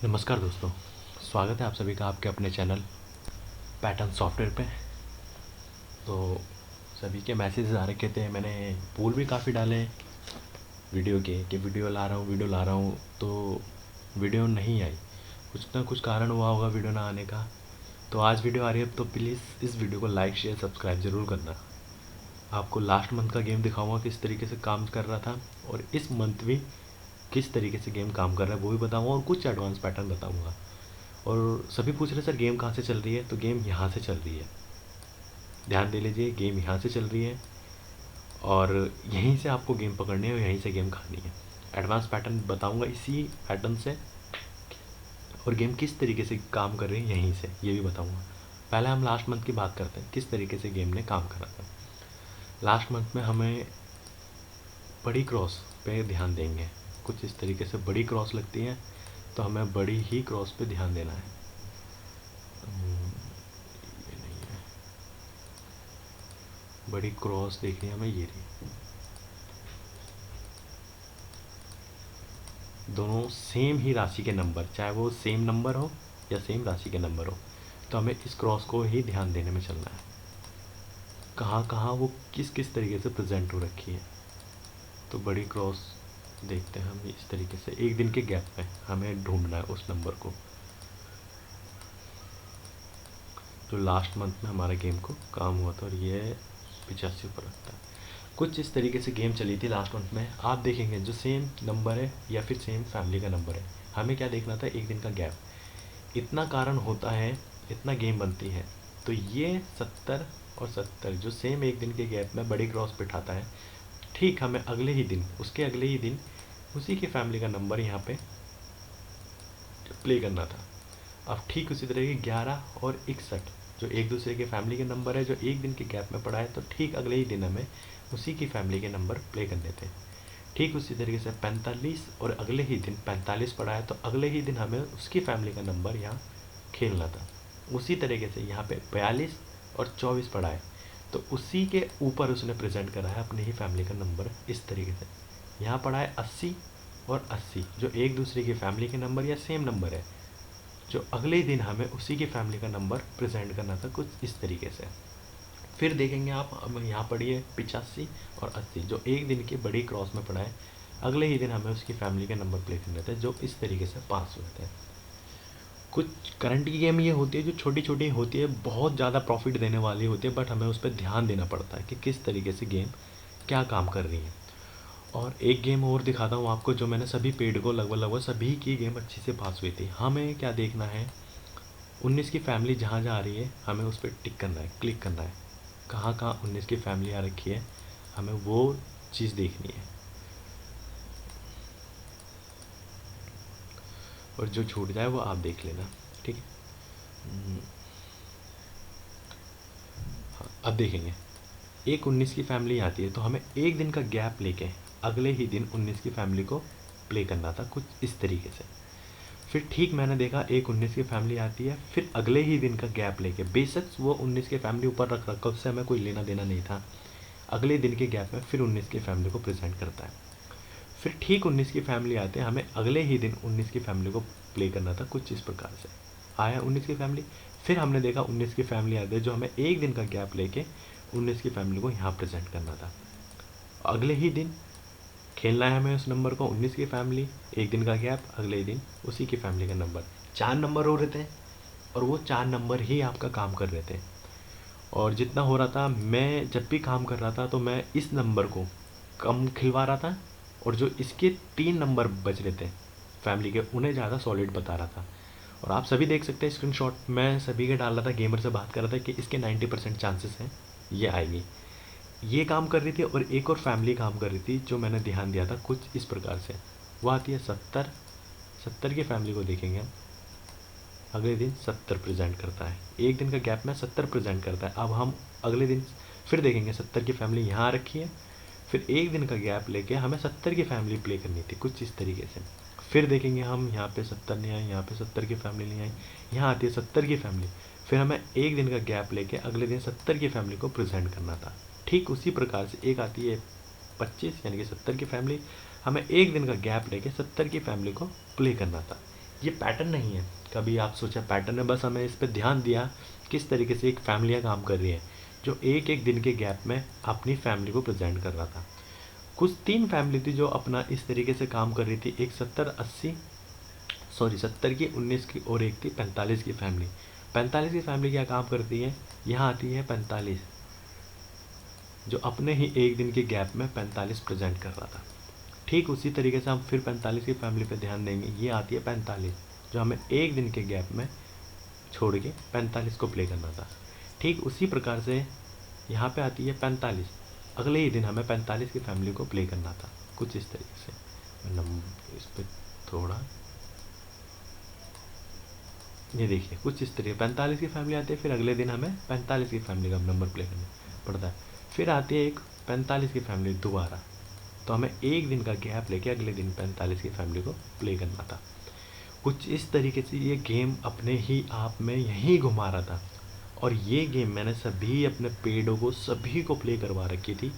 नमस्कार दोस्तों, स्वागत है आप सभी का आपके अपने चैनल पैटर्न सॉफ्टवेयर पे। तो सभी के मैसेज आ रखे थे, मैंने पोल भी काफ़ी डाले हैं वीडियो के कि वीडियो ला रहा हूँ तो वीडियो नहीं आई। कुछ ना कुछ कारण हुआ होगा वीडियो ना आने का। तो आज वीडियो आ रही है, तो प्लीज़ इस वीडियो को लाइक शेयर सब्सक्राइब ज़रूर करना। आपको लास्ट मंथ का गेम दिखाऊंगा किस तरीके से काम कर रहा था, और इस मंथ भी किस तरीके से गेम काम कर रहा है वो भी बताऊंगा, और कुछ एडवांस पैटर्न बताऊंगा। और सभी पूछ रहे सर गेम कहाँ से चल रही है, तो गेम यहाँ से चल रही है। ध्यान दे लीजिए, गेम यहाँ से चल रही है और यहीं से आपको गेम पकड़नी है और यहीं से गेम खानी है। एडवांस पैटर्न बताऊंगा इसी पैटर्न से, और गेम किस तरीके से काम कर रही है यहीं से ये भी बताऊंगा। पहले हम लास्ट मंथ की बात करते हैं, किस तरीके से गेम ने काम करा था। लास्ट मंथ में हमें बड़ी क्रॉस पे ध्यान देंगे। कुछ इस तरीके से बड़ी क्रॉस लगती है, तो हमें बड़ी ही क्रॉस पे ध्यान देना है। ये नहीं है, बड़ी क्रॉस देखनी है हमें, ये रही। दोनों सेम ही राशि के नंबर, चाहे वो सेम नंबर हो या सेम राशि के नंबर हो, तो हमें इस क्रॉस को ही ध्यान देने में चलना है। कहाँ कहाँ वो किस किस तरीके से प्रेजेंट हो रखी है। तो बड़ी क्रॉस देखते हैं हम इस तरीके से, एक दिन के गैप में हमें ढूंढना है उस नंबर को जो लास्ट मंथ में हमारे गेम को काम हुआ था, और ये 85 ऊपर रखता है। कुछ इस तरीके से गेम चली थी लास्ट मंथ में। आप देखेंगे जो सेम नंबर है या फिर सेम फैमिली का नंबर है, हमें क्या देखना था, एक दिन का गैप। इतना कारण होता है, इतना गेम बनती है। तो ये 70 और 70 जो सेम एक दिन के गैप में बड़ी क्रॉस बिठाता है, ठीक हमें अगले ही दिन, उसके अगले ही दिन उसी की फैमिली का नंबर यहाँ पे प्ले करना था। अब ठीक उसी तरह के 11 और 61 जो एक दूसरे के फैमिली के नंबर है, जो एक दिन के गैप में पड़ा है, तो ठीक अगले ही दिन हमें उसी की फैमिली के नंबर प्ले करने थे। ठीक उसी तरीके से 45 और अगले ही दिन 45 पड़ा है, तो अगले ही दिन हमें उसकी फैमिली का नंबर यहाँ खेलना था। उसी तरीके से यहाँ पे 42 और 24 पड़ा है, तो उसी के ऊपर उसने प्रेजेंट करा है अपनी ही फैमिली का नंबर इस तरीके से। यहाँ पड़ा है 80 और 80 जो एक दूसरे की फैमिली के नंबर या सेम नंबर है, जो अगले ही दिन हमें उसी की फैमिली का नंबर प्रेजेंट करना था कुछ इस तरीके से। फिर देखेंगे आप, अब यहाँ पड़ी है 85 और 80 जो एक दिन की बड़ी क्रॉस में पड़ा है, अगले ही दिन हमें उसकी फैमिली के नंबर प्ले करने थे जो इस तरीके से पास हुए थे। कुछ करंट की गेम ये होती है जो छोटी छोटी होती है, बहुत ज़्यादा प्रॉफिट देने वाली होती है, बट हमें उस पर ध्यान देना पड़ता है कि किस तरीके से गेम क्या काम कर रही है। और एक गेम और दिखाता हूँ आपको, जो मैंने सभी पेड को लगभग लगभग सभी की गेम अच्छी से पास हुई थी। हमें क्या देखना है, 19 की फैमिली जहाँ जहाँ आ रही है हमें उस पर टिक करना है, क्लिक करना है। कहाँ कहाँ 19 की फैमिली आ रखी है, हमें वो चीज़ देखनी है। और जो छूट जाए वो आप देख लेना, ठीक है। हाँ, अब देखेंगे एक 19 की फैमिली आती है, तो हमें एक दिन का गैप लेके अगले ही दिन 19 की फैमिली को प्ले करना था कुछ इस तरीके से। फिर ठीक मैंने देखा एक 19 की फैमिली आती है, फिर अगले ही दिन का गैप लेके, बेशक वो 19 की फैमिली ऊपर रख रखा, उससे हमें कोई लेना देना नहीं था। अगले दिन के गैप में फिर 19 की फैमिली को प्रेजेंट करता है। फिर ठीक 19 की फैमिली आते हैं, हमें अगले ही दिन 19 की फैमिली को प्ले करना था कुछ इस प्रकार से। आया 19 की फैमिली, फिर हमने देखा 19 की फैमिली आती है, जो हमें एक दिन का गैप लेके 19 की फैमिली को यहाँ प्रेजेंट करना था। अगले ही दिन खेलना है हमें उस नंबर को, 19 की फैमिली, एक दिन का गैप, अगले ही दिन उसी की फैमिली का नंबर। 4 नंबर हो रहे थे, और वो 4 नंबर ही आपका काम कर रहे थे। और जितना हो रहा था, मैं जब भी काम कर रहा था तो मैं इस नंबर को कम खिलवा रहा था, और जो इसके 3 नंबर बच रहे थे फैमिली के, उन्हें ज़्यादा सॉलिड बता रहा था। और आप सभी देख सकते हैं स्क्रीनशॉट, मैं सभी के डाल रहा था, गेमर से बात कर रहा था कि इसके 90% चांसेस हैं ये आएगी। ये काम कर रही थी, और एक और फैमिली काम कर रही थी जो मैंने ध्यान दिया था कुछ इस प्रकार से। वो आती है 70, 70 की फैमिली को देखेंगे हम, अगले दिन 70 प्रेजेंट करता है, एक दिन का गैप में 70 प्रेजेंट करता है। अब हम अगले दिन फिर देखेंगे 70 की फैमिली यहाँ रखी है, फिर एक दिन का गैप लेके हमें 70 की फैमिली प्ले करनी थी कुछ इस तरीके से। फिर देखेंगे हम, यहाँ पे 70 नहीं आई, यहाँ पे 70 की फैमिली नहीं आई, यहाँ आती है 70 की फैमिली, फिर हमें एक दिन का गैप लेके अगले दिन 70 की फैमिली को प्रेजेंट करना था। ठीक उसी प्रकार से एक आती है 25 यानी कि 70 की फैमिली, हमें एक दिन का गैप लेके 70 की फैमिली को प्ले करना था। ये पैटर्न नहीं है, कभी आप सोचा पैटर्न है, बस हमें इस पर ध्यान दिया किस तरीके से एक फैमिलियाँ काम कर रही है जो एक एक दिन के गैप में अपनी फैमिली को प्रेजेंट कर रहा था। कुछ 3 फैमिली थी जो अपना इस तरीके से काम कर रही थी, एक 70 की, 19 की और एक थी 45 की फैमिली। 45 की फैमिली क्या काम करती है, यहाँ आती है 45 जो अपने ही एक दिन के गैप में 45 प्रेजेंट कर रहा था। ठीक उसी तरीके से हम फिर 45 की फैमिली पे ध्यान देंगे, ये आती है 45 जो हमें एक दिन के गैप में छोड़ के 45 को प्ले करना था। ठीक उसी प्रकार से यहाँ पे आती है 45, अगले ही दिन हमें 45 की फैमिली को प्ले करना था। कुछ इस तरीके से मैं नंबर इस पर थोड़ा, ये देखिए कुछ इस तरीके 45 की फैमिली आती है, फिर अगले दिन हमें 45 की फैमिली का नंबर प्ले करना पड़ता है। फिर आती है एक 45 की फैमिली दोबारा, तो हमें एक दिन का गैप लेके अगले दिन 45 की फैमिली को प्ले करना था। कुछ इस तरीके से ये गेम अपने ही आप में यहीं घुमा रहा था। और ये गेम मैंने सभी अपने पेडों को सभी को प्ले करवा रखी थी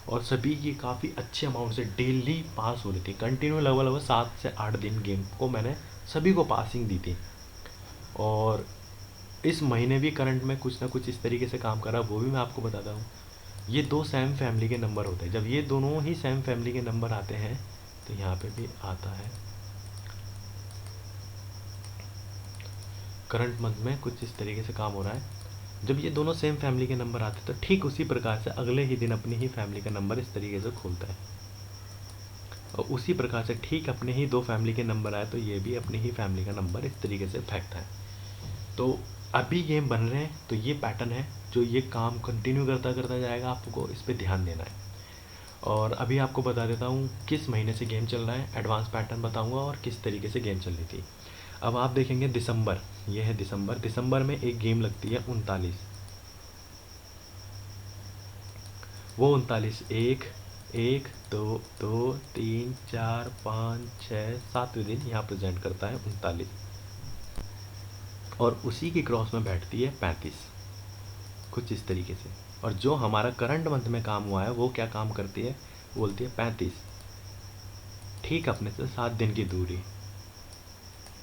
और सभी की काफ़ी अच्छे अमाउंट से डेली पास हो रही थी। कंटिन्यू लगभग 7 से 8 दिन गेम को मैंने सभी को पासिंग दी थी। और इस महीने भी करंट में कुछ ना कुछ इस तरीके से काम कर रहा है, वो भी मैं आपको बताता हूँ। ये 2 सेम फैमिली के नंबर होते हैं, जब ये दोनों ही सेम फैमिली के नंबर आते हैं तो यहाँ पे भी आता है करंट मंथ में कुछ इस तरीके से काम हो रहा है। जब ये दोनों सेम फैमिली के नंबर आते हैं तो ठीक उसी प्रकार से अगले ही दिन अपनी ही फैमिली का नंबर इस तरीके से खोलता है, और उसी प्रकार से ठीक अपने ही 2 फैमिली के नंबर आए तो ये भी अपनी ही फैमिली का नंबर इस तरीके से फेंकता है। तो अभी गेम बन रहे हैं तो ये पैटर्न है जो ये काम कंटिन्यू करता करता जाएगा, आपको इस पर ध्यान देना है। और अभी आपको बता देता हूँ किस महीने से गेम चल रहा है, एडवांस पैटर्न बताऊँगा और किस तरीके से गेम चल रही थी। अब आप देखेंगे दिसंबर, ये है दिसंबर। दिसंबर में एक गेम लगती है 39, वो 39 1 1 2 2 3 4 5 6 7वें दिन यहाँ प्रेजेंट करता है 39, और उसी की क्रॉस में बैठती है 35, कुछ इस तरीके से। और जो हमारा करंट मंथ में काम हुआ है वो क्या काम करती है, बोलती है 35 ठीक अपने से 7 दिन की दूरी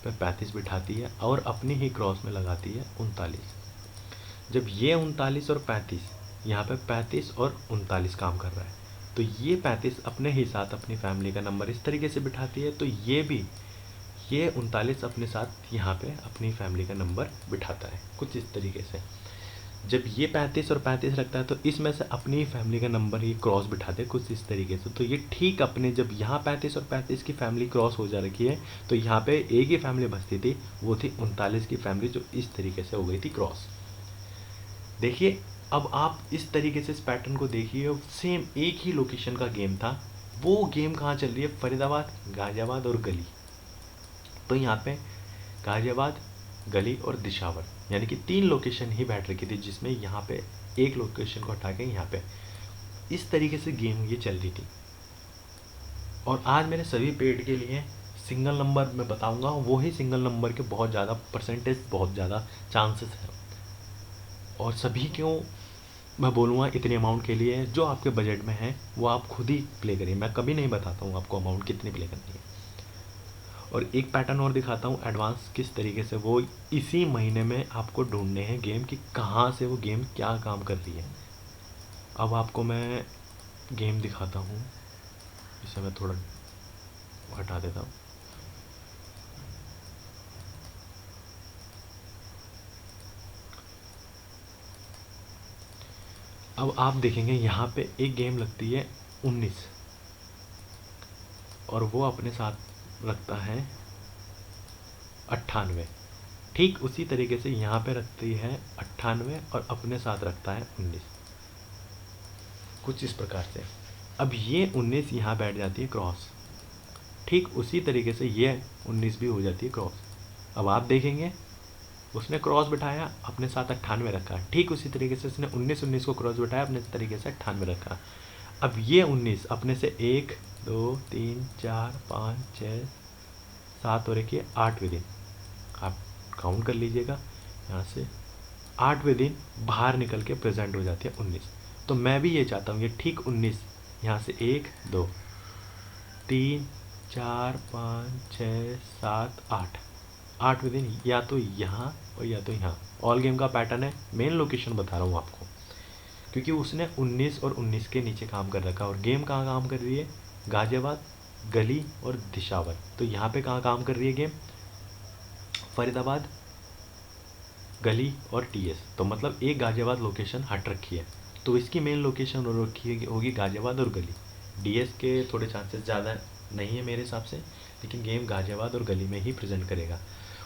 पे 35 बिठाती है और अपनी ही क्रॉस में लगाती है 39। जब ये 39 और 35, यहाँ पे 35 और 39 काम कर रहा है तो ये 35 अपने ही साथ अपनी फैमिली का नंबर इस तरीके से बिठाती है, तो ये भी ये 39 अपने साथ यहाँ पे अपनी फैमिली का नंबर बिठाता है कुछ इस तरीके से। जब ये 35 और 35 रखता है तो इसमें से अपनी फैमिली का नंबर ही क्रॉस बिठाते हैं कुछ इस तरीके से। तो ये ठीक अपने जब यहाँ 35 और 35 की फैमिली क्रॉस हो जा रखी है तो यहाँ पे एक ही फैमिली बचती थी, वो थी 39 की फैमिली जो इस तरीके से हो गई थी क्रॉस। देखिए अब आप इस तरीके से इस पैटर्न को देखिए, सेम एक ही लोकेशन का गेम था। वो गेम कहाँ चल रही है, फरीदाबाद, गाजियाबाद और गली। तो यहाँ पे गाजियाबाद, गली और दिशावर यानी कि 3 लोकेशन ही बैठ रखी थी, जिसमें यहाँ पे एक लोकेशन को हटा के यहाँ पे इस तरीके से गेम ये चल रही थी। और आज मेरे सभी पेड के लिए सिंगल नंबर मैं बताऊंगा, वो ही सिंगल नंबर के बहुत ज़्यादा परसेंटेज, बहुत ज़्यादा चांसेस हैं। और सभी क्यों मैं बोलूँगा इतने अमाउंट के लिए जो आपके बजट में है वो आप खुद ही प्ले करिए, मैं कभी नहीं बताता हूँ आपको अमाउंट कितनी प्ले करनी है। और एक पैटर्न और दिखाता हूँ एडवांस किस तरीके से वो इसी महीने में आपको ढूंढने हैं गेम कि कहाँ से वो गेम क्या काम कर रही है। अब आपको मैं गेम दिखाता हूँ, इसे मैं थोड़ा हटा देता हूँ। अब आप देखेंगे यहाँ पे एक गेम लगती है 19 और वो अपने साथ रखता है 98। ठीक उसी तरीके से यहाँ पे रखती है 98 और अपने साथ रखता है 19, कुछ इस प्रकार से। अब ये 19 यहाँ बैठ जाती है क्रॉस, ठीक उसी तरीके से ये 19 भी हो जाती है क्रॉस। अब आप देखेंगे उसने क्रॉस बिठाया अपने साथ 98 रखा, ठीक उसी तरीके से उसने 19 को क्रॉस बिठाया अपने तरीके से 98 रखा। अब ये 19 अपने से 1 2 3 4 5 6 7 और एक ये 8वें दिन, आप काउंट कर लीजिएगा यहाँ से, 8वें दिन बाहर निकल के प्रेजेंट हो जाती है 19। तो मैं भी ये चाहता हूँ ये ठीक 19 यहाँ से 1 2 3 4 5 6 7 8 8वें दिन या तो यहाँ और या तो यहाँ। ऑल गेम का पैटर्न है, मेन लोकेशन बता रहा हूँ आपको, क्योंकि उसने 19 और 19 के नीचे काम कर रखा है। और गेम कहाँ काम कर रही है? गाजियाबाद, गली और दिशावर। तो यहाँ पे कहाँ काम कर रही है गेम? फरीदाबाद, गली और टीएस। तो मतलब एक गाजियाबाद लोकेशन हट रखी है, तो इसकी मेन लोकेशन हो रखी है होगी गाजियाबाद और गली। डीएस के थोड़े चांसेस ज़्यादा नहीं है मेरे हिसाब से, लेकिन गेम गाजियाबाद और गली में ही प्रेजेंट करेगा।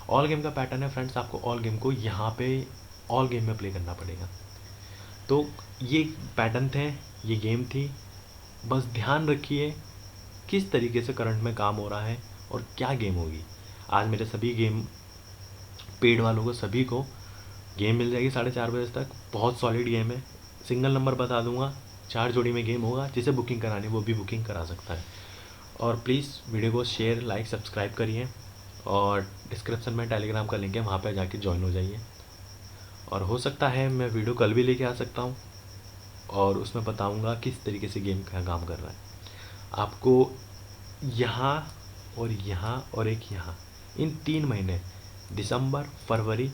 ऑल गेम का पैटर्न है फ्रेंड्स, आपको ऑल गेम को यहाँ पे ऑल गेम में प्ले करना पड़ेगा। तो ये पैटर्न थे, ये गेम थी। बस ध्यान रखिए किस तरीके से करंट में काम हो रहा है और क्या गेम होगी। आज मेरे सभी गेम पेड वालों को सभी को गेम मिल जाएगी 4:30 बजे तक। बहुत सॉलिड गेम है, सिंगल नंबर बता दूंगा, 4 जोड़ी में गेम होगा। जिसे बुकिंग करानी वो भी बुकिंग करा सकता है। और प्लीज़ वीडियो को शेयर, लाइक, सब्सक्राइब करिए। और डिस्क्रिप्शन में टेलीग्राम का लिंक है, वहाँ पर जाके ज्वाइन हो जाइए। और हो सकता है मैं वीडियो कल भी लेके आ सकता हूँ और उसमें बताऊँगा किस तरीके से गेम का काम कर रहा है। आपको यहाँ और एक यहाँ, इन 3 महीने दिसंबर फरवरी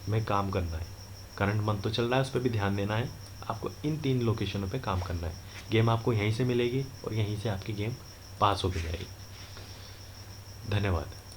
में काम करना है। करंट मंथ तो चल रहा है, उस पर भी ध्यान देना है। आपको इन 3 लोकेशनों पे काम करना है। गेम आपको यहीं से मिलेगी और यहीं से आपकी गेम पास होती जाएगी। धन्यवाद।